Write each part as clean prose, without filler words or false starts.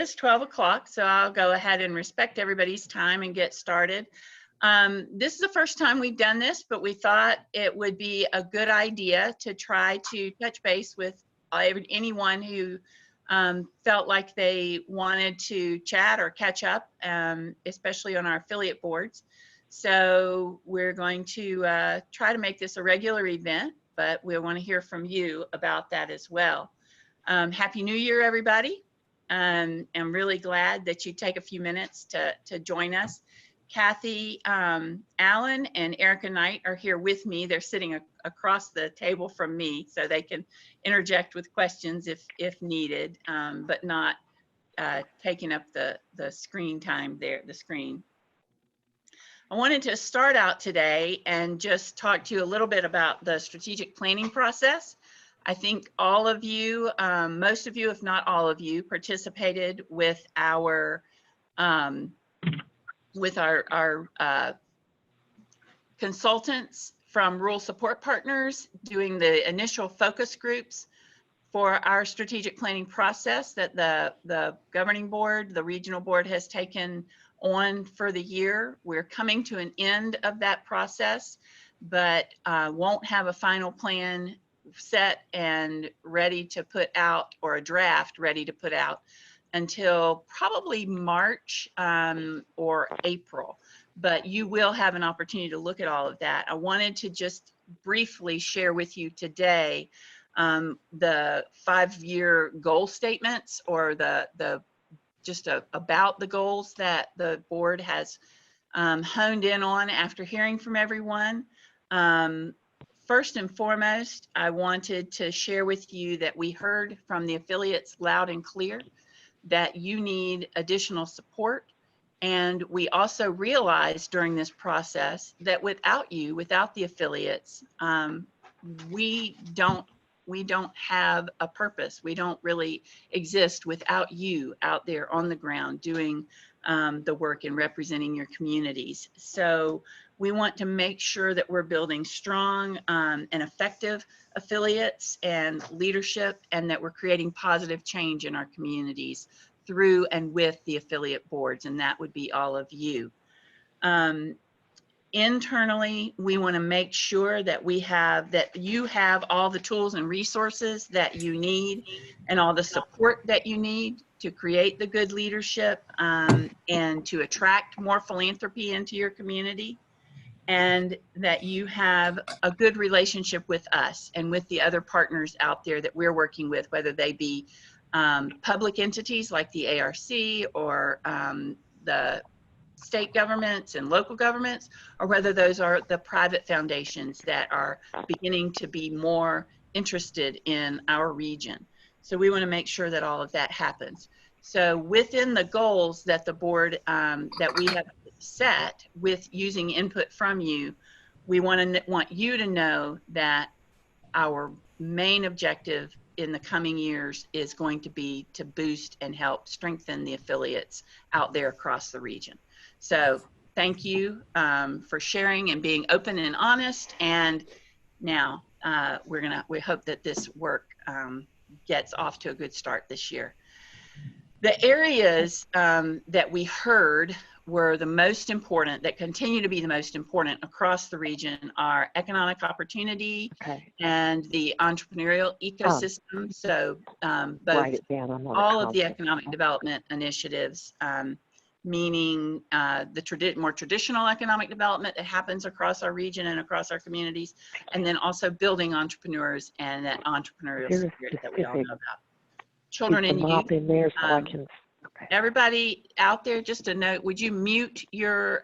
It's 12 o'clock, so I'll go ahead and respect everybody's time and get started. This is the first time we've done this, but we thought it would be a good idea to try to touch base with anyone who felt like they wanted to chat or catch up, especially on our affiliate boards. So we're going to try to make this a regular event, but we want to hear from you about that as well. Happy New Year, everybody. I'm really glad that you take a few minutes to join us. Kathy Allen and Erica Knight are here with me. They're sitting across the table from me, so they can interject with questions if needed, but not taking up the screen time there, the screen. I wanted to start out today and just talk to you a little bit about the strategic planning process. I think all of you, most of you, if not all of you, participated with our consultants from Rural Support Partners doing the initial focus groups for our strategic planning process that the governing board, the regional board, has taken on for the year. We're coming to an end of that process, but won't have a final plan set and ready to put out, or a draft ready to put out, until probably March or April. But you will have an opportunity to look at all of that. I wanted to just briefly share with you today the 5-year goal statements, or about the goals that the board has honed in on after hearing from everyone. First and foremost, I wanted to share with you that we heard from the affiliates loud and clear that you need additional support. And we also realized during this process that without you, without the affiliates, we don't have a purpose. We don't really exist without you out there on the ground doing the work and representing your communities. So we want to make sure that we're building strong and effective affiliates and leadership, and that we're creating positive change in our communities through and with the affiliate boards, and that would be all of you. Internally, we want to make sure that you have all the tools and resources that you need, and all the support that you need to create the good leadership and to attract more philanthropy into your community, and that you have a good relationship with us and with the other partners out there that we're working with, whether they be public entities like the ARC, or the state governments and local governments, or whether those are the private foundations that are beginning to be more interested in our region. So we want to make sure that all of that happens. So within the goals that the board, that we have set with using input from you, we want you to know that our main objective in the coming years is going to be to boost and help strengthen the affiliates out there across the region. So thank you for sharing and being open and honest. And now we hope that this work gets off to a good start this year. The areas that we heard were the most important, that continue to be the most important across the region, are economic opportunity and the entrepreneurial ecosystem. So both all of the economic development initiatives, meaning the more traditional economic development that happens across our region and across our communities, and then also building entrepreneurs and that entrepreneurial spirit that we all know about. Children and youth. Everybody out there, just a note, would you mute your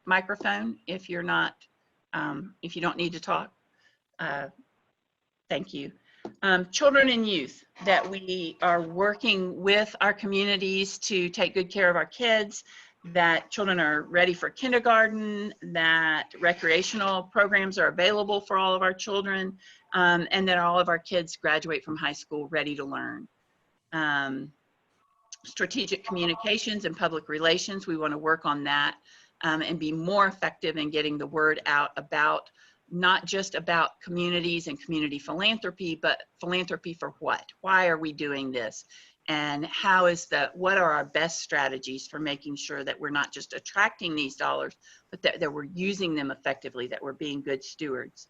microphone if you're not, if you don't need to talk? Thank you. Children and youth, that we are working with our communities to take good care of our kids, that children are ready for kindergarten, that recreational programs are available for all of our children, and that all of our kids graduate from high school ready to learn. Strategic communications and public relations, we want to work on that and be more effective in getting the word out about, not just about communities and community philanthropy, but philanthropy for what? Why are we doing this? and what are our best strategies for making sure that we're not just attracting these dollars, but that we're using them effectively, that we're being good stewards.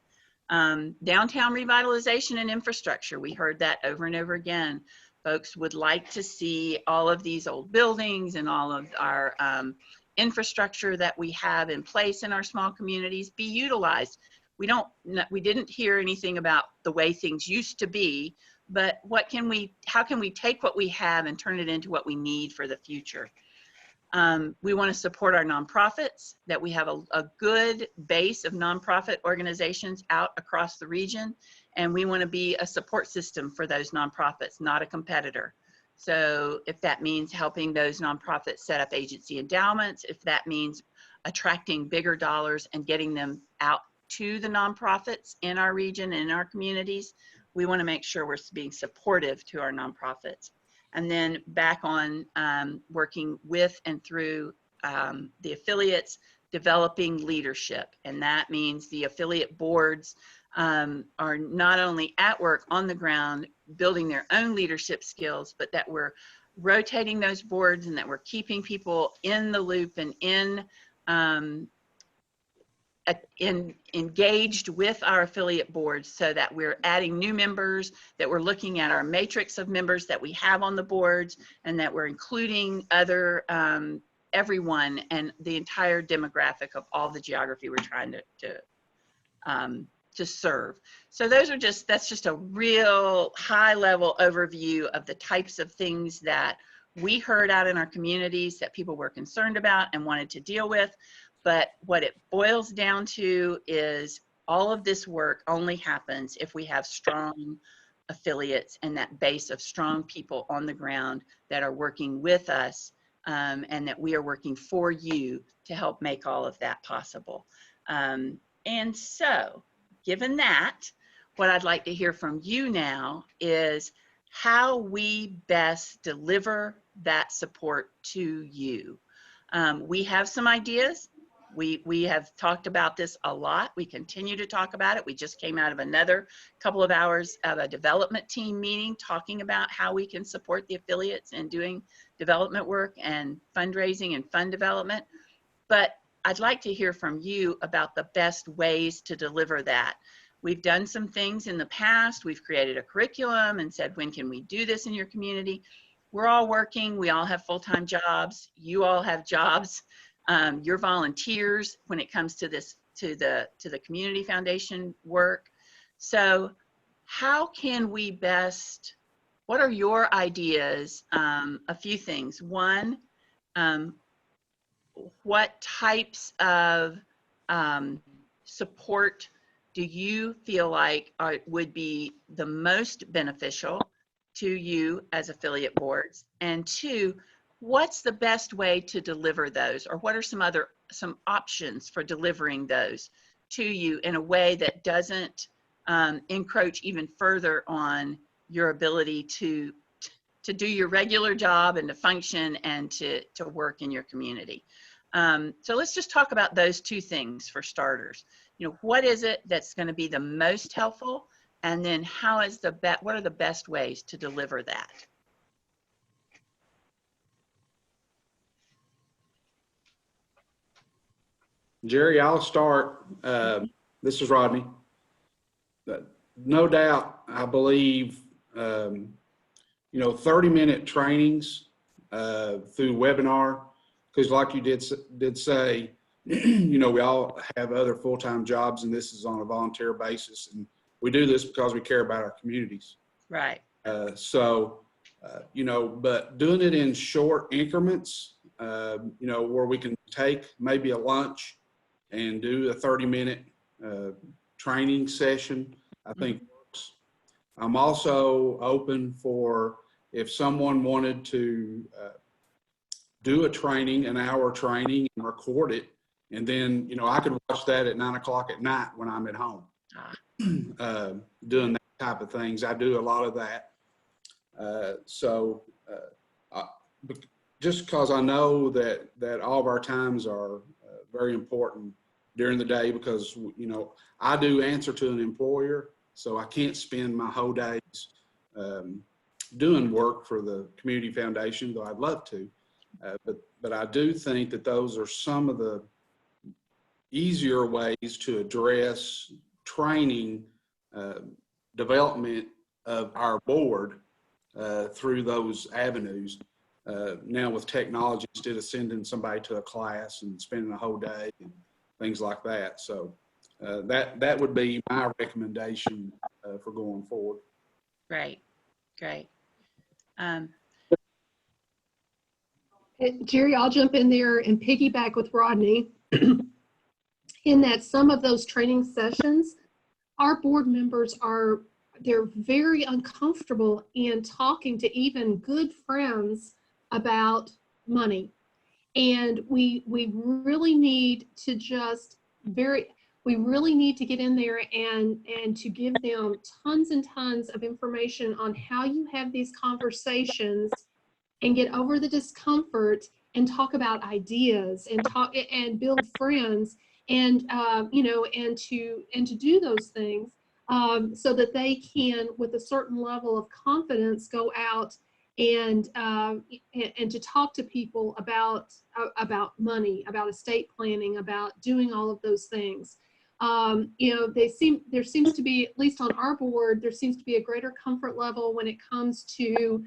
Downtown revitalization and infrastructure, we heard that over and over again. Folks would like to see all of these old buildings and all of our infrastructure that we have in place in our small communities be utilized. We didn't hear anything about the way things used to be, but how can we take what we have and turn it into what we need for the future? We want to support our nonprofits, that we have a good base of nonprofit organizations out across the region, and we want to be a support system for those nonprofits, not a competitor. So if that means helping those nonprofits set up agency endowments, if that means attracting bigger dollars and getting them out to the nonprofits in our region and in our communities, we want to make sure we're being supportive to our nonprofits. And then back on working with and through the affiliates, developing leadership. And that means the affiliate boards are not only at work on the ground, building their own leadership skills, but that we're rotating those boards and that we're keeping people in the loop and engaged with our affiliate boards, so that we're adding new members, that we're looking at our matrix of members that we have on the boards, and that we're including other everyone and the entire demographic of all the geography we're trying to serve. So that's just a real high level overview of the types of things that we heard out in our communities that people were concerned about and wanted to deal with. But what it boils down to is all of this work only happens if we have strong affiliates and that base of strong people on the ground that are working with us, and that we are working for you to help make all of that possible. And so, given that, what I'd like to hear from you now is how we best deliver that support to you. We have some ideas. We have talked about this a lot. We continue to talk about it. We just came out of another couple of hours of a development team meeting talking about how we can support the affiliates in doing development work and fundraising and fund development. But I'd like to hear from you about the best ways to deliver that. We've done some things in the past. We've created a curriculum and said, when can we do this in your community? We're all working. We all have full-time jobs. You all have jobs. You're volunteers when it comes to this, to the community foundation work. So how can we best, what are your ideas? A few things. One, what types of support do you feel like would be the most beneficial to you as affiliate boards? And two, what's the best way to deliver those, or what are some options for delivering those to you in a way that doesn't encroach even further on your ability to do your regular job and to function and to work in your community? So let's just talk about those two things for starters. You know, what is it that's going to be the most helpful, and then what are the best ways to deliver that? Jerry, I'll start. This is Rodney. No doubt, I believe, 30-minute trainings through webinar, because like you did say, we all have other full-time jobs, and this is on a volunteer basis, and we do this because we care about our communities. Right. But doing it in short increments, where we can take maybe a lunch and do a 30-minute training session, I think works. I'm also open for, if someone wanted to do a training, an hour training, and record it, and then, I could watch that at 9 o'clock at night when I'm at home. Doing that type of things. I do a lot of that. Just because I know that all of our times are very important during the day, because, I do answer to an employer, so I can't spend my whole days doing work for the community foundation, though I'd love to. But I do think that those are some of the easier ways to address training, development of our board through those avenues. Now with technology, instead of sending somebody to a class and spending a whole day and things like that. So that would be my recommendation for going forward. Great, great. Jerry, I'll jump in there and piggyback with Rodney in that some of those training sessions, our board members they're very uncomfortable in talking to even good friends about money. And we really need to we really need to get in there and to give them tons and tons of information on how you have these conversations and get over the discomfort and talk about ideas and build friends and and to do those things so that they can, with a certain level of confidence, go out and to talk to people about money, about estate planning, about doing all of those things. There seems to be, at least on our board, there seems to be a greater comfort level when it comes to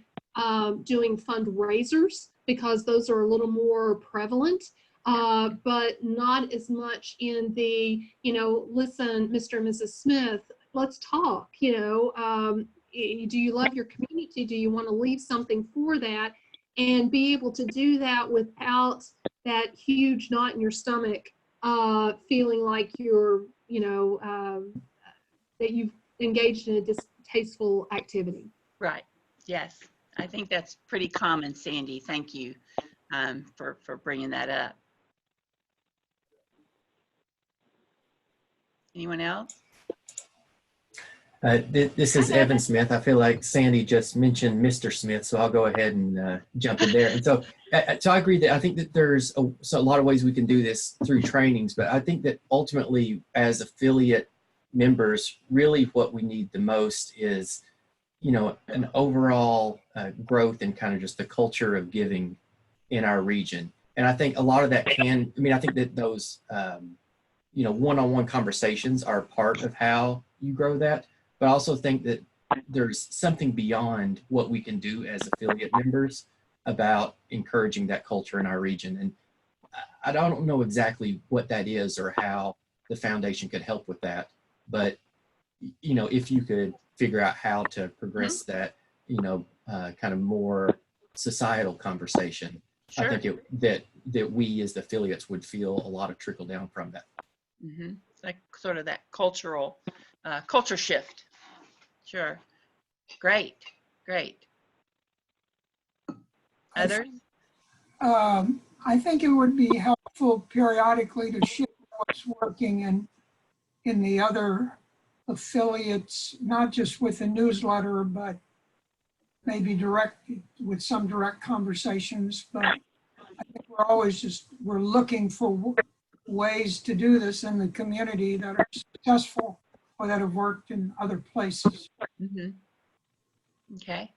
doing fundraisers, because those are a little more prevalent, but not as much in the, listen, Mr. and Mrs. Smith, let's talk, do you love your community? Do you want to leave something for that? And be able to do that without that huge knot in your stomach, feeling like you're, that you've engaged in a distasteful activity. Right. Yes. I think that's pretty common, Sandy. Thank you for bringing that up. Anyone else? This is Evan Smith. I feel like Sandy just mentioned Mr. Smith, so I'll go ahead and jump in there. And so I agree that I think that there's a lot of ways we can do this through trainings, but I think that ultimately as affiliate members, really what we need the most is, an overall growth in kind of just the culture of giving in our region. And I think a lot of that I think that those, one-on-one conversations are part of how you grow that. But I also think that there's something beyond what we can do as affiliate members about encouraging that culture in our region. And I don't know exactly what that is or how the foundation could help with that. But, if you could figure out how to progress that, kind of more societal conversation, sure. I think that we as the affiliates would feel a lot of trickle down from that. Mm-hmm. Like sort of that culture shift. Sure. Great. Others? I think it would be helpful periodically to share what's working in the other affiliates, not just with the newsletter, but maybe with some direct conversations. But I think we're looking for ways to do this in the community that are successful or that have worked in other places. Mm-hmm. Okay,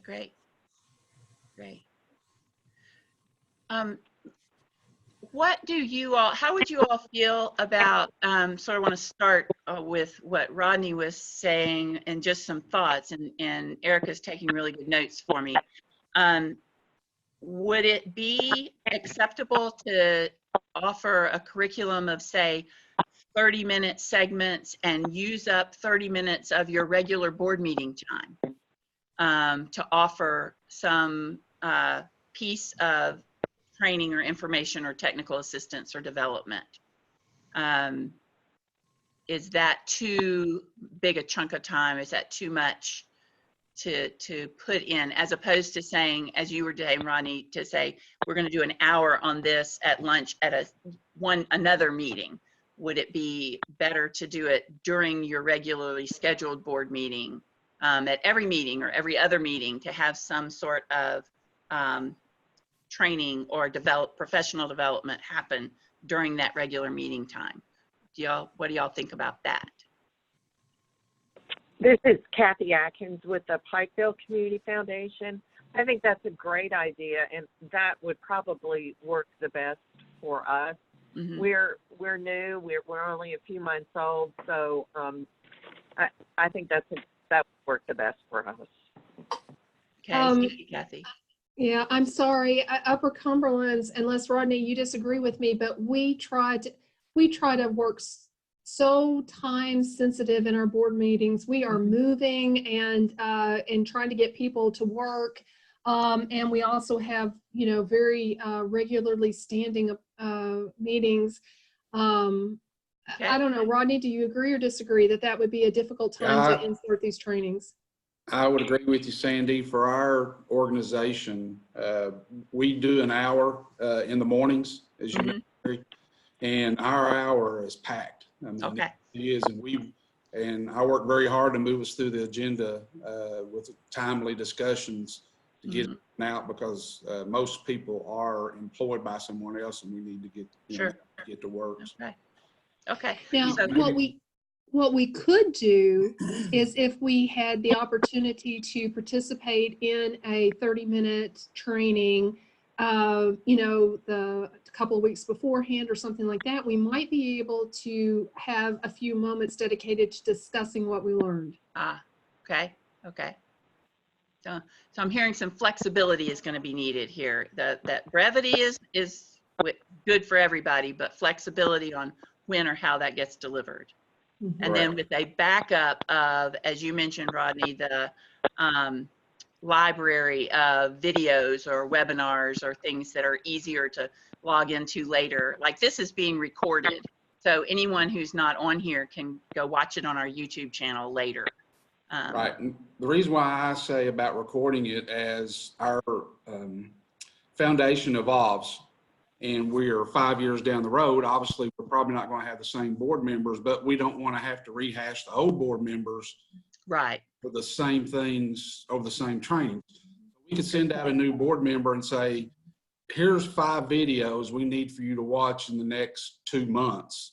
great. How would you all feel about, sort of want to start with what Rodney was saying and just some thoughts, and Erica's taking really good notes for me. Would it be acceptable to offer a curriculum of, say, 30-minute segments and use up 30 minutes of your regular board meeting time to offer some piece of training or information or technical assistance or development? Is that too big a chunk of time? Is that too much to put in, as opposed to saying, as you were saying, Ronnie, to say, we're going to do an hour on this at lunch at another meeting? Would it be better to do it during your regularly scheduled board meeting, at every meeting or every other meeting, to have some sort of training or professional development happen during that regular meeting time? What do y'all think about that? This is Kathy Atkins with the Pikeville Community Foundation. I think that's a great idea, and that would probably work the best for us. Mhm. We're new. We're only a few months old, so I think that would work the best for us. Okay, thank you, Kathy. Yeah, I'm sorry. Upper Cumberland's, unless Rodney, you disagree with me, but we try to work so time sensitive in our board meetings. We are moving and trying to get people to work. And we also have, very regularly standing meetings. Okay. I don't know, Rodney, do you agree or disagree that would be a difficult time to insert these trainings? I would agree with you, Sandy. For our organization, we do an hour in the mornings, as you know, and our hour is packed. I mean, Okay. it is, and I work very hard to move us through the agenda with timely discussions to get it out, because most people are employed by someone else, and we need to get get to work. Okay. Okay. Now, So what we could do is, if we had the opportunity to participate in a 30-minute training, the couple of weeks beforehand or something like that, we might be able to have a few moments dedicated to discussing what we learned. okay. So I'm hearing some flexibility is going to be needed here. That brevity is good for everybody, but flexibility on when or how that gets delivered. And then with a backup of, as you mentioned, Rodney, the library of videos or webinars or things that are easier to log into later. Like, this is being recorded, so anyone who's not on here can go watch it on our YouTube channel later. Right. And the reason why I say about recording it, as our foundation evolves and we are 5 years down the road, obviously we're probably not going to have the same board members, but we don't want to have to rehash the old board members Right. for the same things over the same training. We could send out a new board member and say, here's 5 videos we need for you to watch in the next 2 months.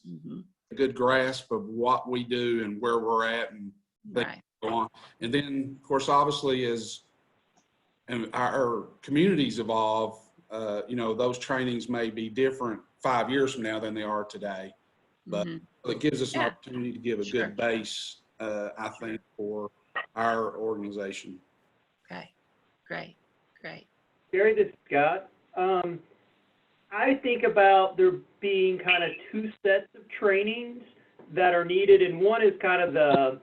A good grasp of what we do and where we're at, and Right. go on. And then, of course, obviously, as our communities evolve, those trainings may be different 5 years from now than they are today. But it gives us an opportunity to give a good base, I think, for our organization. Okay. Great. Gary, this is Scott. I think about there being kind of 2 sets of trainings that are needed, and one is kind of the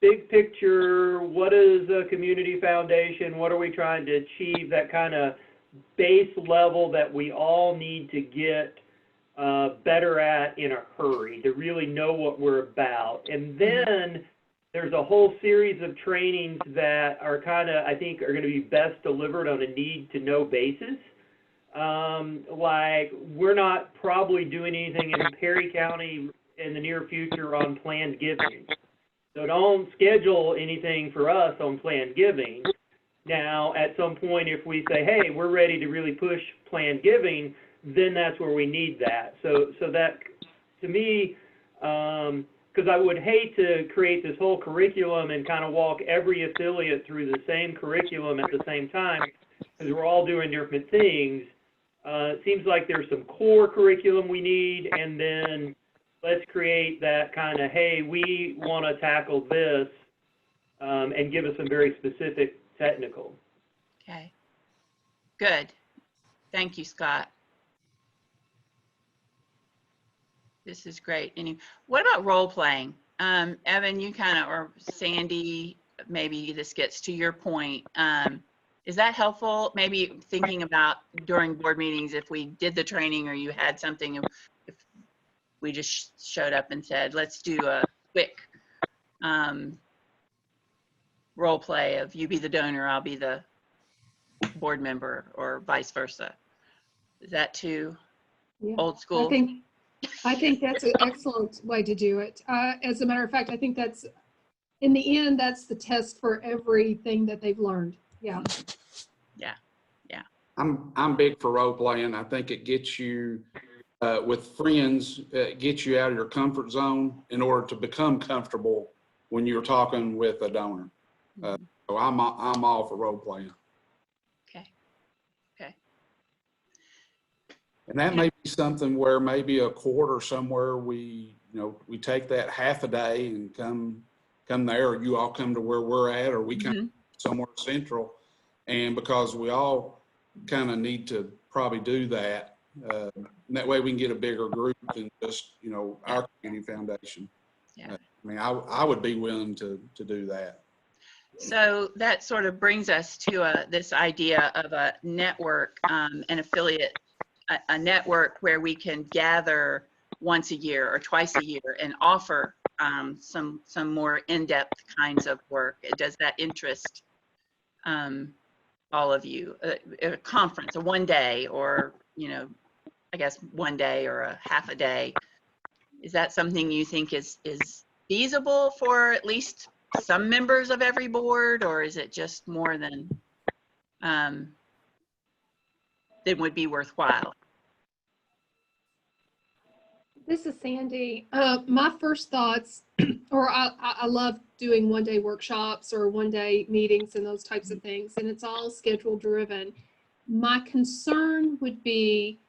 big picture, what is a community foundation, what are we trying to achieve, that kind of base level that we all need to get better at in a hurry, to really know what we're about. And then there's a whole series of trainings that are kind of, I think, are going to be best delivered on a need-to-know basis. Like, we're not probably doing anything in Perry County in the near future on planned giving. So don't schedule anything for us on planned giving. Now, at some point, if we say, hey, we're ready to really push planned giving, then that's where we need that. So that, to me, because I would hate to create this whole curriculum and kind of walk every affiliate through the same curriculum at the same time, because we're all doing different things. It seems like there's some core curriculum we need, and then let's create that kind of, hey, we want to tackle this, and give us some very specific technical. Okay. Good. Thank you, Scott. This is great. What about role playing? Evan, you kind of, or Sandy, maybe this gets to your point. Is that helpful? Maybe thinking about during board meetings, if we did the training or you had something, if we just showed up and said, let's do a quick role play of you be the donor, I'll be the board member, or vice versa. Is that too old school? I think that's an excellent way to do it. As a matter of fact, I think that's, in the end, that's the test for everything that they've learned. Yeah. I'm big for role playing. I think it gets you with friends, gets you out of your comfort zone in order to become comfortable when you're talking with a donor. So I'm all for role playing. Okay. Okay. And that may be something where maybe a quarter somewhere we take that half a day and come there, or you all come to where we're at, or we come somewhere central. And because we all kind of need to probably do that, and that way we can get a bigger group than just, our community foundation. Yeah. I mean, I would be willing to do that. So that sort of brings us to this idea of a network, an affiliate, a network where we can gather once a year or twice a year and offer some more in-depth kinds of work. Does that interest all of you? A conference, a one day, or I guess one day or a half a day. Is that something you think is feasible for at least some members of every board, or is it just more than would be worthwhile? This is Sandy. My first thoughts, or I love doing one-day workshops or one-day meetings and those types of things, and it's all schedule driven. My concern would be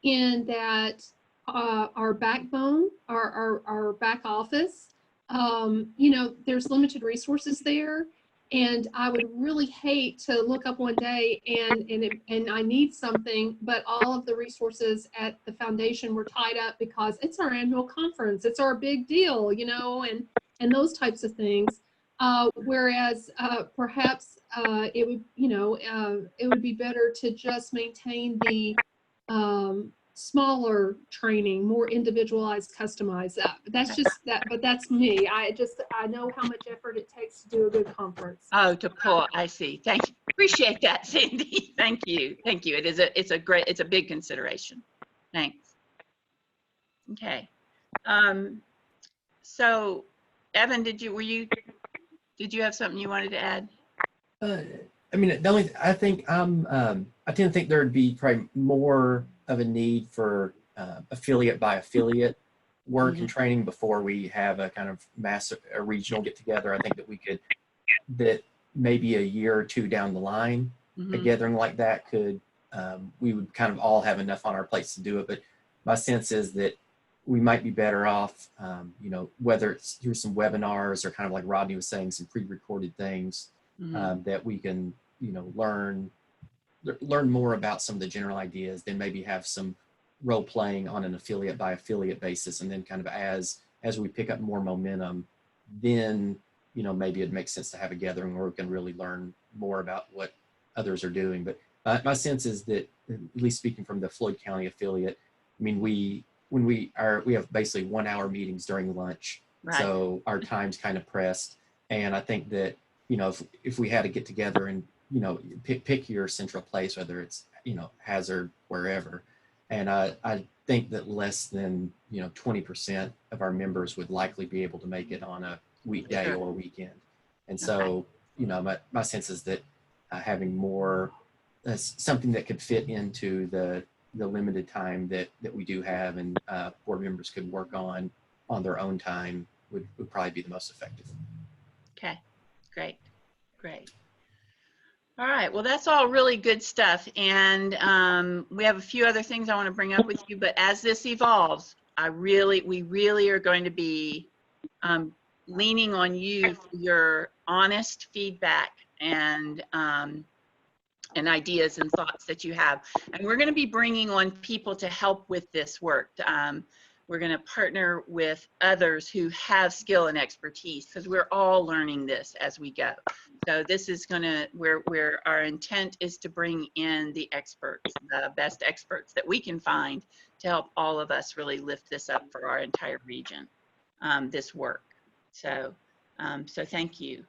in that our backbone, our back office, there's limited resources there. And I would really hate to look up one day and I need something, but all of the resources at the foundation were tied up because it's our annual conference, it's our big deal, and those types of things. Whereas perhaps it would be better to just maintain the smaller training, more individualized, customized. That's just that, but that's me. I know how much effort it takes to do a good conference. Oh, to pull, I see. Thank you. Appreciate that, Cindy. Thank you. Thank you. It's a big consideration. Thanks. Okay. So Evan, did you have something you wanted to add? I mean, the only I think I tend to think there would be probably more of a need for affiliate by affiliate work and training before we have a kind of a regional get together. I think that maybe a year or two down the line, a gathering like that we would kind of all have enough on our plates to do it. But my sense is that we might be better off, whether it's through some webinars or kind of like Rodney was saying, some pre-recorded things that we can, learn more about some of the general ideas, then maybe have some role playing on an affiliate by affiliate basis. And then kind of as we pick up more momentum, then, maybe it makes sense to have a gathering where we can really learn more about what others are doing. But my sense is that, at least speaking from the Floyd County affiliate, I mean, we have basically 1 hour meetings during lunch. Right. So our time's kind of pressed. And I think that, if we had to get together and, pick your central place, whether it's, Hazard, wherever. And I think that less than, 20% of our members would likely be able to make it on a weekday or weekend. And so, my sense is that having more, something that could fit into the limited time that we do have and board members could work on their own time would probably be the most effective. Okay, great. All right, well, that's all really good stuff. And we have a few other things I want to bring up with you, but as this evolves, we really are going to be leaning on you for your honest feedback and ideas and thoughts that you have. And we're going to be bringing on people to help with this work. We're going to partner with others who have skill and expertise because we're all learning this as we go. So this is going to, where our intent is to bring in the experts, the best experts that we can find to help all of us really lift this up for our entire region, this work. So thank you.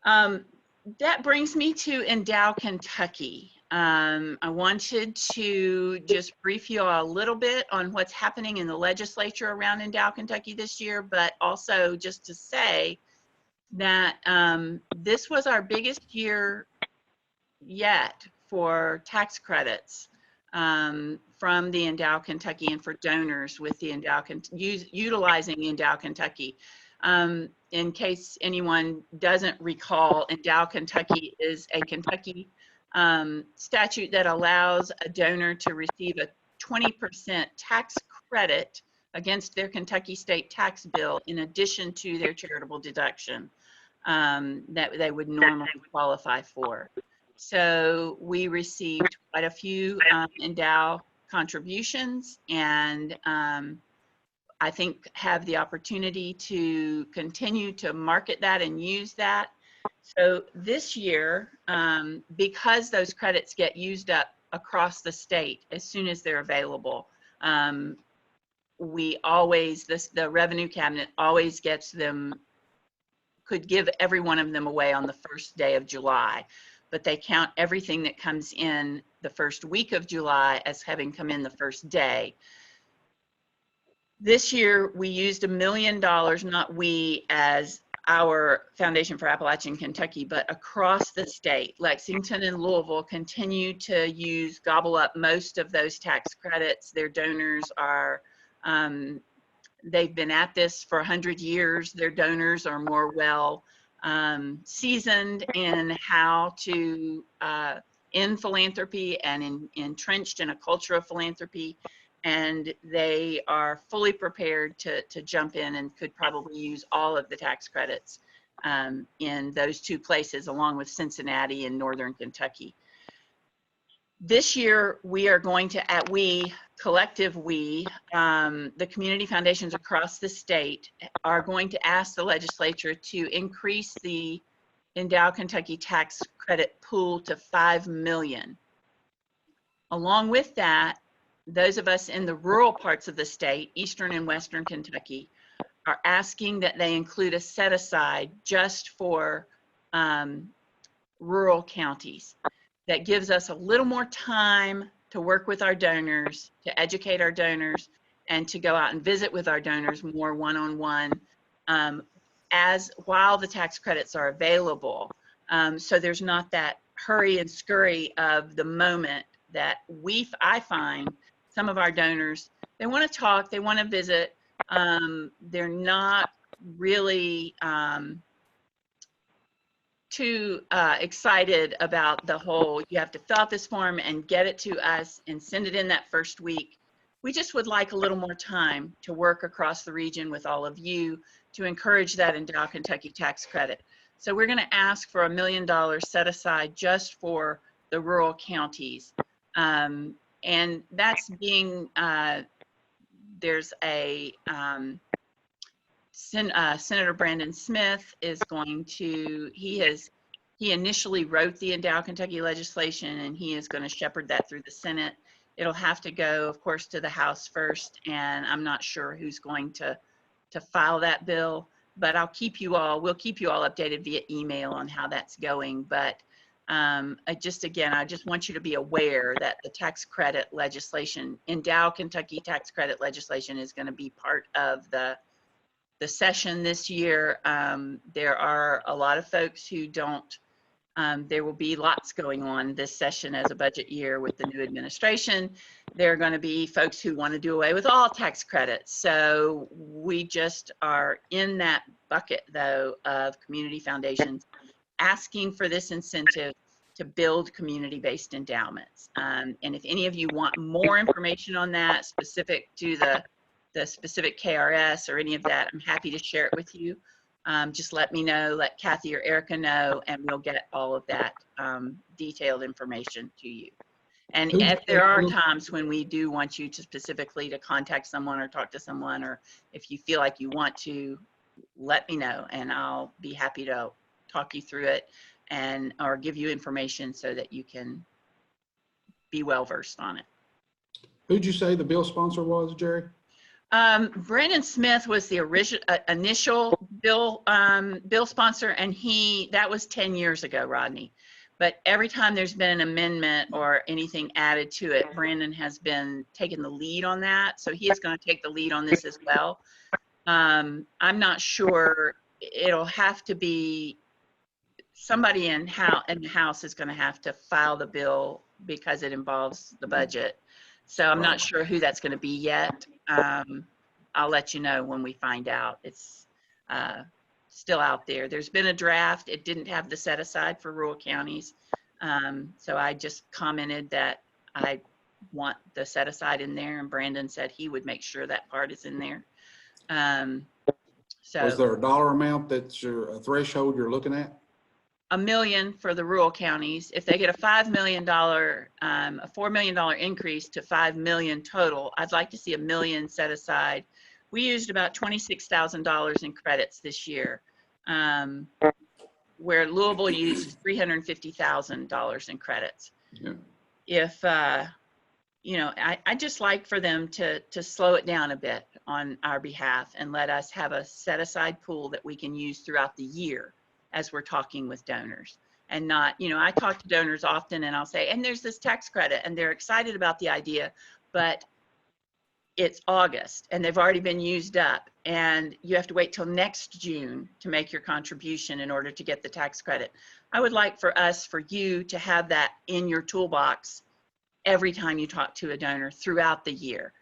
That brings me to Endow Kentucky. I wanted to just brief you all a little bit on what's happening in the legislature around Endow Kentucky this year, but also just to say that this was our biggest year yet for tax credits from the Endow Kentucky and for donors with the utilizing Endow Kentucky. In case anyone doesn't recall, Endow Kentucky is a Kentucky statute that allows a donor to receive a 20% tax credit against their Kentucky state tax bill in addition to their charitable deduction that they would normally qualify for. So we received quite a few Endow contributions, and I think have the opportunity to continue to market that and use that. So this year, because those credits get used up across the state as soon as they're available, we always, the revenue cabinet always gets them, could give every one of them away on the first day of July, but they count everything that comes in the first week of July as having come in the first day. This year, we used $1 million, not we as our Foundation for Appalachian Kentucky, but across the state. Lexington and Louisville continue to gobble up most of those tax credits. Their donors are, they've been at this for 100 years. Their donors are more well seasoned in how to, in philanthropy and entrenched in a culture of philanthropy. And they are fully prepared to jump in and could probably use all of the tax credits in those two places, along with Cincinnati and Northern Kentucky. This year, we are going to, the community foundations across the state are going to ask the legislature to increase the Endow Kentucky tax credit pool to $5 million. Along with that, those of us in the rural parts of the state, Eastern and Western Kentucky, are asking that they include a set aside just for rural counties. That gives us a little more time to work with our donors, to educate our donors, and to go out and visit with our donors more one-on-one while the tax credits are available. So there's not that hurry and scurry of the moment that I find some of our donors, they want to talk, they want to visit. They're not really too excited about the whole, you have to fill out this form and get it to us and send it in that first week. We just would like a little more time to work across the region with all of you to encourage that Endow Kentucky tax credit. So we're going to ask for $1 million set aside just for the rural counties. And that's being, there's a, Senator Brandon Smith is going to, he initially wrote the Endow Kentucky legislation, and he is going to shepherd that through the Senate. It'll have to go, of course, to the House first, and I'm not sure who's going to file that bill, but we'll keep you all updated via email on how that's going. But I just want you to be aware that the tax credit legislation, Endow Kentucky tax credit legislation, is going to be part of the session this year. There are a lot of folks who don't, there will be lots going on this session as a budget year with the new administration. There are going to be folks who want to do away with all tax credits. So we just are in that bucket, though, of community foundations asking for this incentive to build community-based endowments. And if any of you want more information on that, specific to the specific KRS or any of that, I'm happy to share it with you. Just let me know, let Kathy or Erica know, and we'll get all of that detailed information to you. And if there are times when we do want you to specifically to contact someone or talk to someone, or if you feel like you want to, let me know, and I'll be happy to talk you through it and or give you information so that you can be well versed on it. Who'd you say the bill sponsor was, Jerry? Brandon Smith was the initial bill sponsor, and that was 10 years ago, Rodney. But every time there's been an amendment or anything added to it, Brandon has been taking the lead on that. So he is going to take the lead on this as well. I'm not sure, it'll have to be somebody in the House is going to have to file the bill because it involves the budget. So I'm not sure who that's going to be yet. I'll let you know when we find out. still out there. There's been a draft. It didn't have the set aside for rural counties. So I just commented that I want the set aside in there, and Brandon said he would make sure that part is in there. Was So there a dollar amount that's a threshold you're looking at? $1 million for the rural counties. If they get a $5 million, a $4 million increase to $5 million total, I'd like to see $1 million set aside. We used about $26,000 in credits this year, where Louisville used $350,000 in credits. Yeah. If, you know, I just like for them to slow it down a bit on our behalf and let us have a set aside pool that we can use throughout the year as we're talking with donors. And not, you know, I talk to donors often and I'll say, and there's this tax credit, and they're excited about the idea, but it's August and they've already been used up, and you have to wait till next June to make your contribution in order to get the tax credit. I would like for you to have that in your toolbox every time you talk to a donor throughout the year,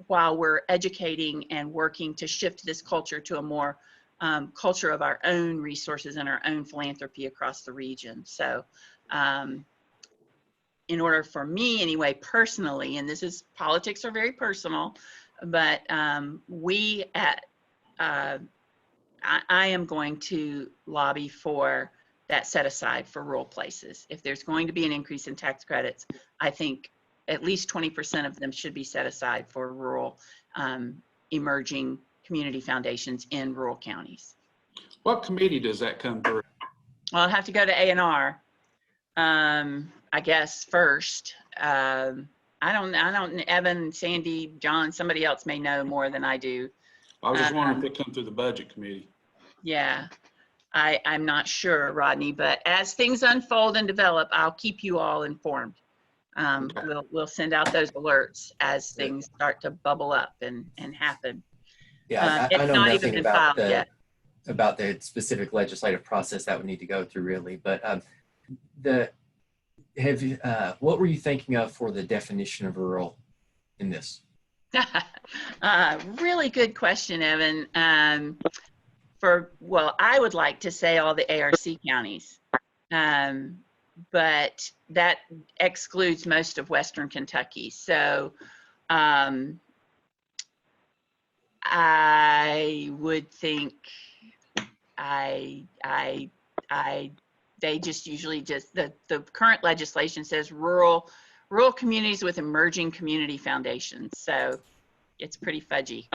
while we're educating and working to shift this culture to a more culture of our own resources and our own philanthropy across the region. So in order for me anyway, personally, and this is, politics are very personal, but I am going to lobby for that set aside for rural places. If there's going to be an increase in tax credits, I think at least 20% of them should be set aside for rural emerging community foundations in rural counties. What committee does that come through? Well, I'll have to go to A&R, I guess, first. I don't, Evan, Sandy, John, somebody else may know more than I do. I was just wondering if it come through the budget committee. Yeah, I'm not sure, Rodney, but as things unfold and develop, I'll keep you all informed. We'll send out those alerts as things start to bubble up and happen. Yeah, I It's know not even nothing been about filed yet. about the specific legislative process that would need to go through, really. But what were you thinking of for the definition of rural in this? Really good question, Evan. Well, I would like to say all the ARC counties, but that excludes most of Western Kentucky. So I would think they just usually the current legislation says rural communities with emerging community foundations. So it's pretty fudgy.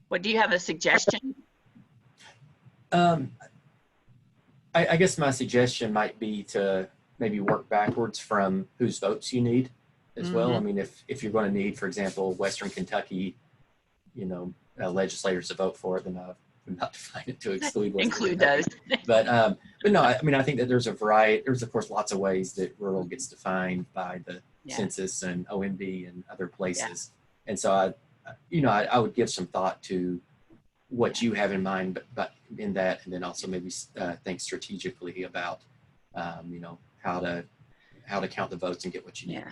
What, do you have a suggestion? I guess my suggestion might be to maybe work backwards from whose votes you need as well. I mean, if you're going to need, for example, Western Kentucky, legislators to vote for it, then I'm not defining it to exclude Western Include Kentucky. those. But no, I mean, I think that there's a variety. There's of course lots of ways that rural gets defined by the census and OMB and other places. And so I would give some thought to what you have in mind, but in that, and then also maybe think strategically about, how to count the votes and get what you need.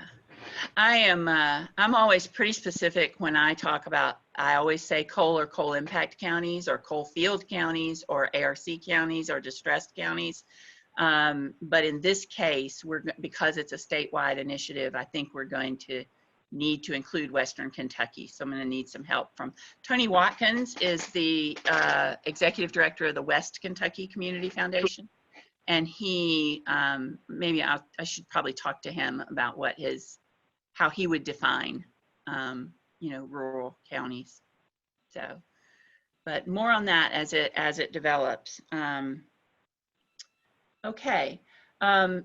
Yeah, I'm always pretty specific when I talk about, I always say coal or coal impact counties or coal field counties or ARC counties or distressed counties. But in this case, because it's a statewide initiative, I think we're going to need to include Western Kentucky. So I'm going to need some help from Tony Watkins is the executive director of the West Kentucky Community Foundation. And he, maybe I should probably talk to him about how he would define, rural counties. So, but more on that as it develops. Okay. The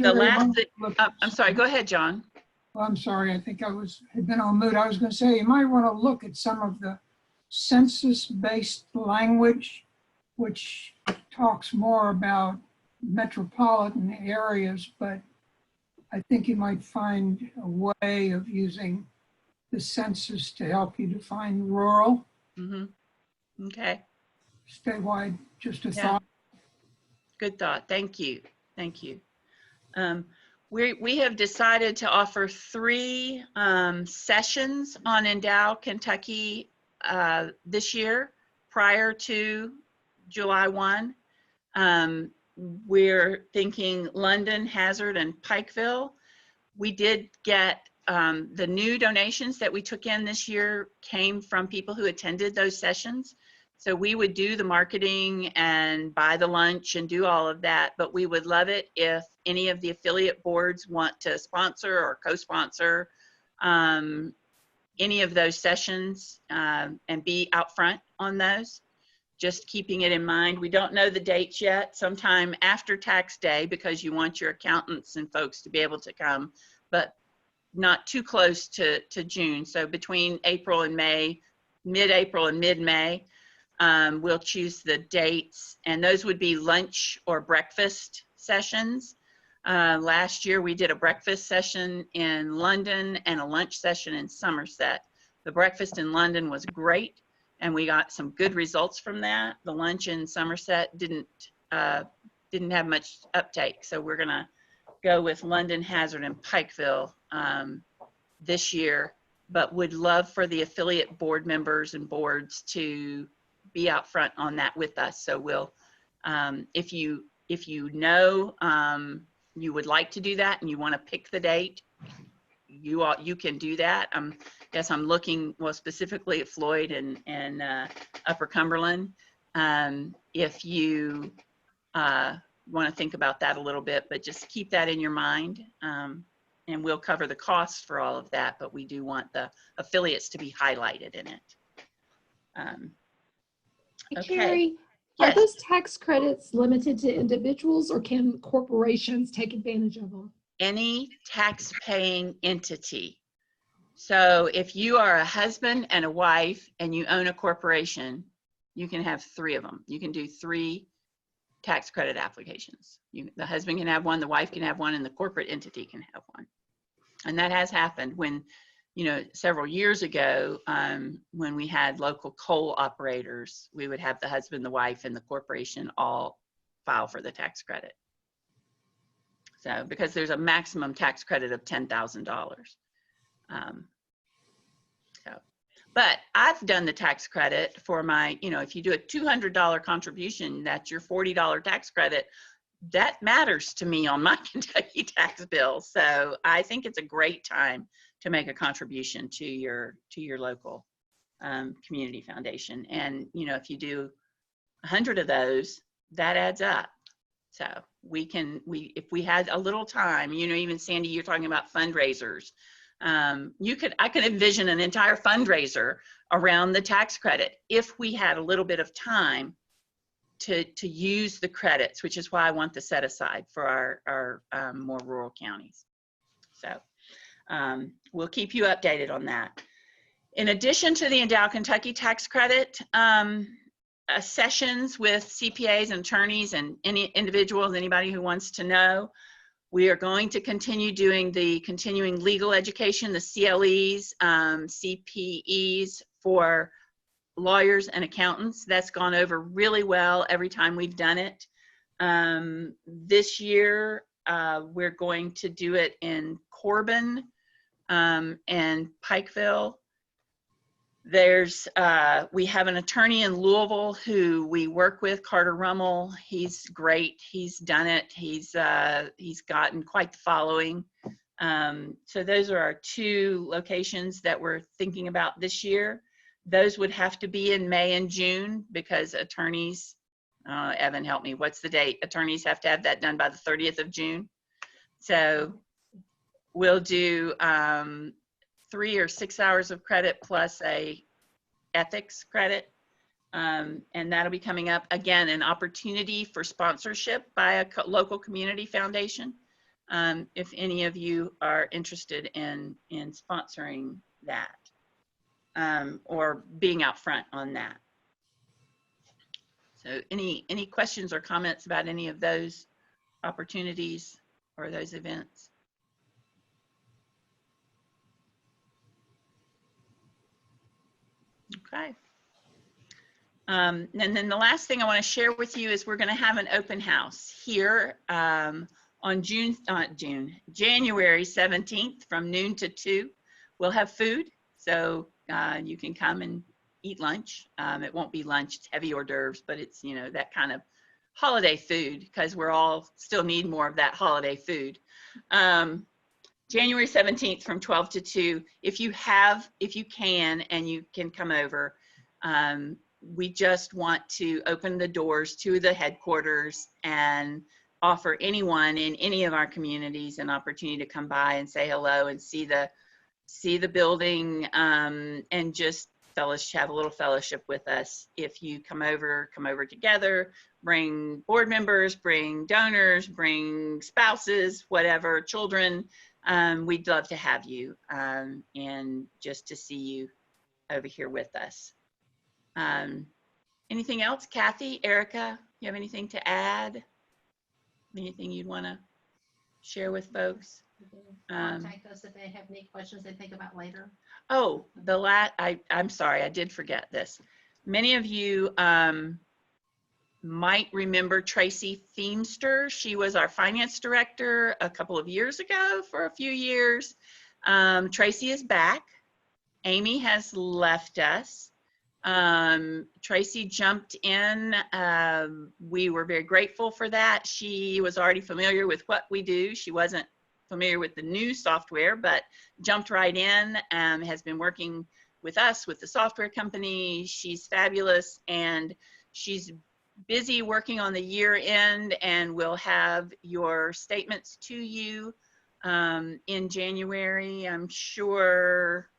last thing, I'm sorry, go ahead, John. Well, I'm sorry, I think had been on mute. I was going to say, you might want to look at some of the census-based language, which talks more about metropolitan areas, but I think you might find a way of using the census to help you define rural. Mm-hmm. Okay. Statewide, just a thought. Good thought. Thank you. Thank you. We have decided to offer 3 sessions on Endow Kentucky this year prior to July 1. We're thinking London, Hazard, and Pikeville. We did get the new donations that we took in this year came from people who attended those sessions. So we would do the marketing and buy the lunch and do all of that, but we would love it if any of the affiliate boards want to sponsor or co-sponsor any of those sessions and be out front on those. Just keeping it in mind. We don't know the dates yet, sometime after tax day, because you want your accountants and folks to be able to come, but not too close to June. So between April and May, mid-April and mid-May, we'll choose the dates, and those would be lunch or breakfast sessions. Last year we did a breakfast session in London and a lunch session in Somerset. The breakfast in London was great, and we got some good results from that. The lunch in Somerset didn't have much uptake, so we're gonna go with London, Hazard, and Pikeville this year, but would love for the affiliate board members and boards to be out front on that with us. So we'll, if you know you would like to do that and you want to pick the date, you can do that. Guess I'm looking, well, specifically at Floyd and Upper Cumberland. If you want to think about that a little bit, but just keep that in your mind. And we'll cover the costs for all of that, but we do want the affiliates to be highlighted in it. Okay. Carrie, Yes. are those tax credits limited to individuals, or can corporations take advantage of them? Any tax-paying entity. So if you are a husband and a wife and you own a corporation, you can have 3 of them. You can do 3 tax credit applications. The husband can have one, the wife can have one, and the corporate entity can have one. And that has happened when, several years ago, when we had local coal operators, we would have the husband, the wife, and the corporation all file for the tax credit. So, because there's a maximum tax credit of $10,000. But I've done the tax credit for my, if you do a $200 contribution, that's your $40 tax credit. That matters to me on my Kentucky tax bill. So I think it's a great time to make a contribution to your local community foundation. And, if you do 100 of those, that adds up. So if we had a little time, even Sandy, you're talking about fundraisers. I could envision an entire fundraiser around the tax credit if we had a little bit of time to use the credits, which is why I want the set aside for our more rural counties. So we'll keep you updated on that. In addition to the Endow Kentucky tax credit, sessions with CPAs and attorneys and any individuals, anybody who wants to know, we are going to continue doing the continuing legal education, the CLEs, CPEs for lawyers and accountants. That's gone over really well every time we've done it. This year, we're going to do it in Corbin and Pikeville. We have an attorney in Louisville who we work with, Carter Rummel. He's great. He's done it. He's gotten quite the following. So those are our 2 locations that we're thinking about this year. Those would have to be in May and June because attorneys, Evan, help me, what's the date? Attorneys have to have that done by the 30th of June. So we'll do 3 or 6 hours of credit plus a ethics credit. And that'll be coming up. Again, an opportunity for sponsorship by a local community foundation. If any of you are interested in sponsoring that or being out front on that. So any questions or comments about any of those opportunities or those events? Okay. And then the last thing I want to share with you is we're going to have an open house here on January 17th from noon to 2. We'll have food, so you can come and eat lunch. It won't be lunch, it's heavy hors d'oeuvres, but it's, you know, that kind of holiday food, because we're all still need more of that holiday food. January 17th from 12 to 2, if you can and you can come over, we just want to open the doors to the headquarters and offer anyone in any of our communities an opportunity to come by and say hello and see the building, and just have a little fellowship with us. If you come over together, bring board members, bring donors, bring spouses, whatever, children. We'd love to have you, and just to see you over here with us. Anything else? Kathy, Erica, you have anything to add? Anything you'd want to share with folks? Contact us if they have any questions they think about later. Oh, I'm sorry, I did forget this. Many of you might remember Tracy Feemster. She was our finance director a couple of years ago for a few years. Tracy is back. Amy has left us. Tracy jumped in. We were very grateful for that. She was already familiar with what we do. She wasn't familiar with the new software, but jumped right in and has been working with us, with the software company. She's fabulous, and she's busy working on the year end, and we'll have your statements to you in January, I'm sure,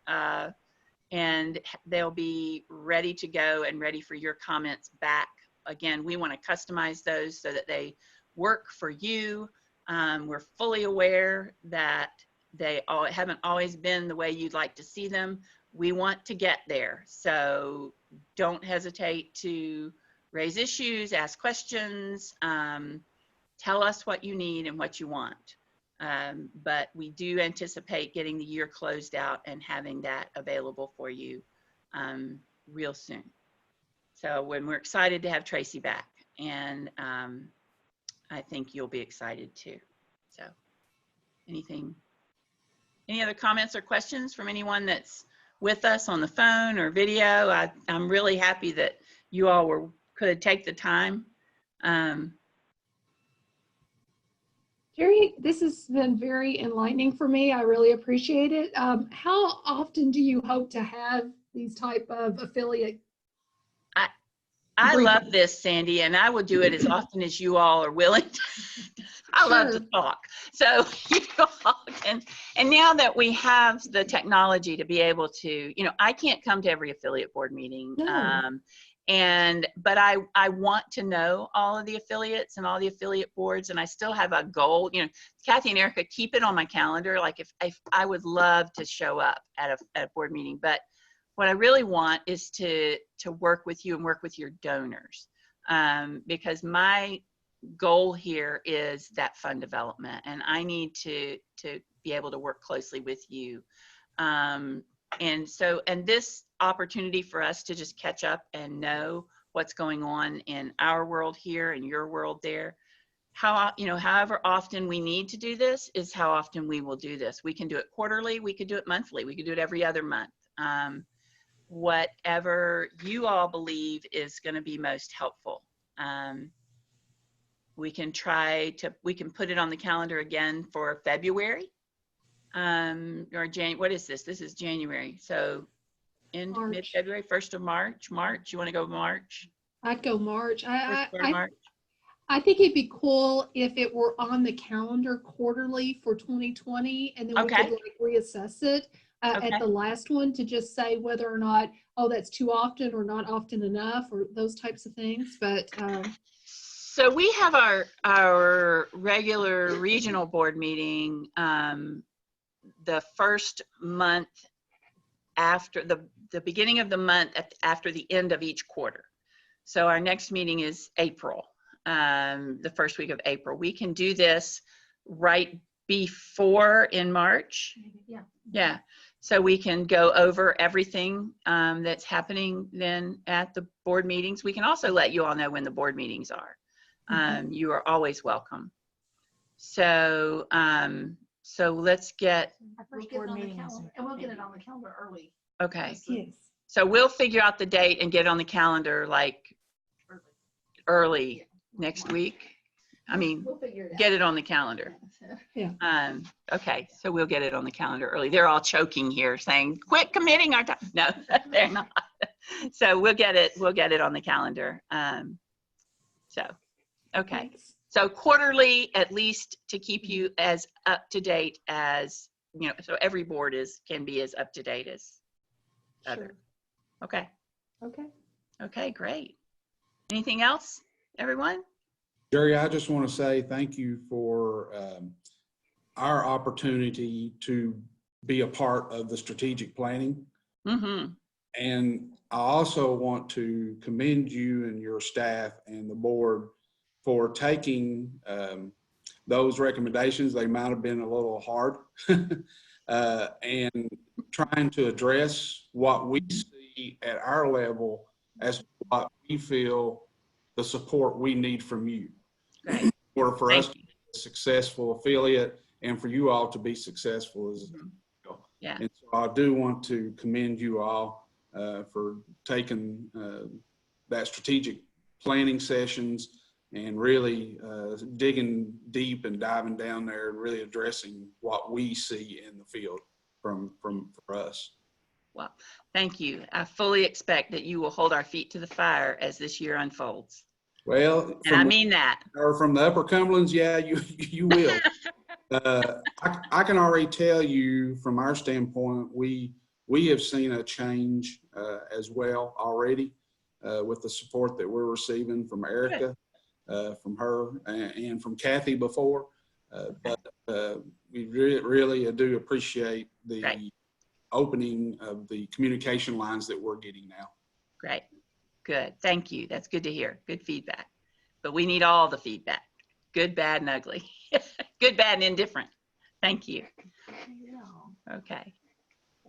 and they'll be ready to go and ready for your comments back. Again, we want to customize those so that they work for you. We're fully aware that they haven't always been the way you'd like to see them. We want to get there, so don't hesitate to raise issues, ask questions, tell us what you need and what you want. But we do anticipate getting the year closed out and having that available for you real soon. So when we're excited to have Tracy back, and I think you'll be excited too. So any other comments or questions from anyone that's with us on the phone or video? I'm really happy that you all could take the time. Jerry, this has been very enlightening for me. I really appreciate it. How often do you hope to have these type of affiliate? I love this, Sandy, and I will do it as often as you all are willing to. I love to talk. So you all can, and now that we have the technology to be able to, you know, I can't come to every affiliate board meeting. No. But I want to know all of the affiliates and all the affiliate boards, and I still have a goal. You know, Kathy and Erica, keep it on my calendar. Like if I would love to show up at a board meeting, but what I really want is to work with you and work with your donors, because my goal here is that fund development, and I need to be able to work closely with you. And this opportunity for us to just catch up and know what's going on in our world here and your world there. However often we need to do this is how often we will do this. We can do it quarterly, we could do it monthly, we could do it every other month. Whatever you all believe is going to be most helpful. We can put it on the calendar again for February. Or January. What is this? This is January. So end mid-February, 1st of March. You want to go March? I'd go March. March. I think it'd be cool if it were on the calendar quarterly for 2020, and then we could like reassess it at the last one to just say whether or not, oh, that's too often or not often enough, or those types of things. But so we have our regular regional board meeting the first month after the beginning of the month after the end of each quarter. So our next meeting is April, the first week of April. We can do this right before in March. Yeah. So we can go over everything that's happening then at the board meetings. We can also let you all know when the board meetings are. You are always welcome. So let's get. We'll get it on the calendar, and we'll get it on the calendar early. Okay. yes. So we'll figure out the date and get it on the calendar like early next week. I mean, We'll figure it out. get it on the calendar. Okay, so we'll get it on the calendar early. They're all choking here saying, quit committing our time. No, they're not. So we'll get it on the calendar. So, okay. So quarterly, at least to keep you as up to date as, you know, so every board can be as up to date as other. Okay. Okay. Okay, great. Anything else, everyone? Jerry, I just want to say thank you for our opportunity to be a part of the strategic planning. Mm-hmm. And I also want to commend you and your staff and the board for taking those recommendations. They might have been a little hard and trying to address what we see at our level as what we feel the support we need from you. Great. In order for us Thank to you. be a successful affiliate and for you all to be successful as well. Yeah. And so I do want to commend you all for taking that strategic planning sessions and really digging deep and diving down there and really addressing what we see in the field for us. Well, thank you. I fully expect that you will hold our feet to the fire as this year unfolds. Well, And I mean that. or from the Upper Cumberlands, yeah, you will. I can already tell you from our standpoint, we have seen a change as well already with the support that we're receiving from Erica, from her, and from Kathy before. But we really do appreciate the opening of the communication lines that we're getting now. Great. Good. Thank you. That's good to hear. Good feedback. But we need all the feedback. Good, bad, and ugly. Good, bad, and indifferent. Thank you. Okay.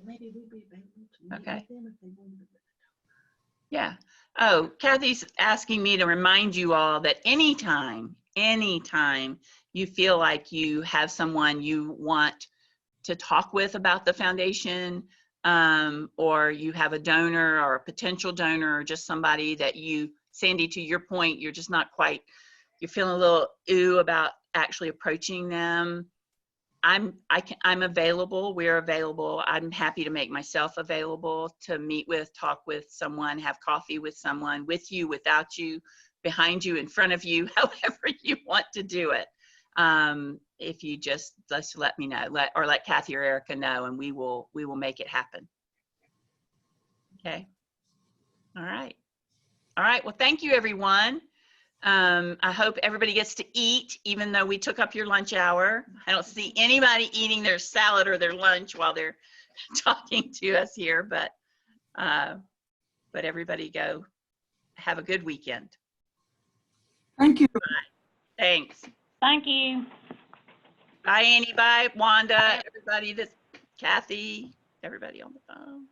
Maybe we'd be able to meet Okay. with them if they wanted to. Yeah. Oh, Kathy's asking me to remind you all that anytime you feel like you have someone you want to talk with about the foundation, or you have a donor or a potential donor or just somebody that you, Sandy, to your point, you're just not quite, you're feeling a little ooh about actually approaching them. I'm available. We're available. I'm happy to make myself available to meet with, talk with someone, have coffee with someone, with you, without you, behind you, in front of you, however you want to do it. If you just let me know, let Kathy or Erica know, and we will make it happen. Okay. All right. All right. Well, thank you, everyone. I hope everybody gets to eat, even though we took up your lunch hour. I don't see anybody eating their salad or their lunch while they're talking to us here, but everybody go have a good weekend. Thank you. Thanks. Thank you. Bye, Annie. Bye, Wanda. Everybody, Kathy, everybody on the phone.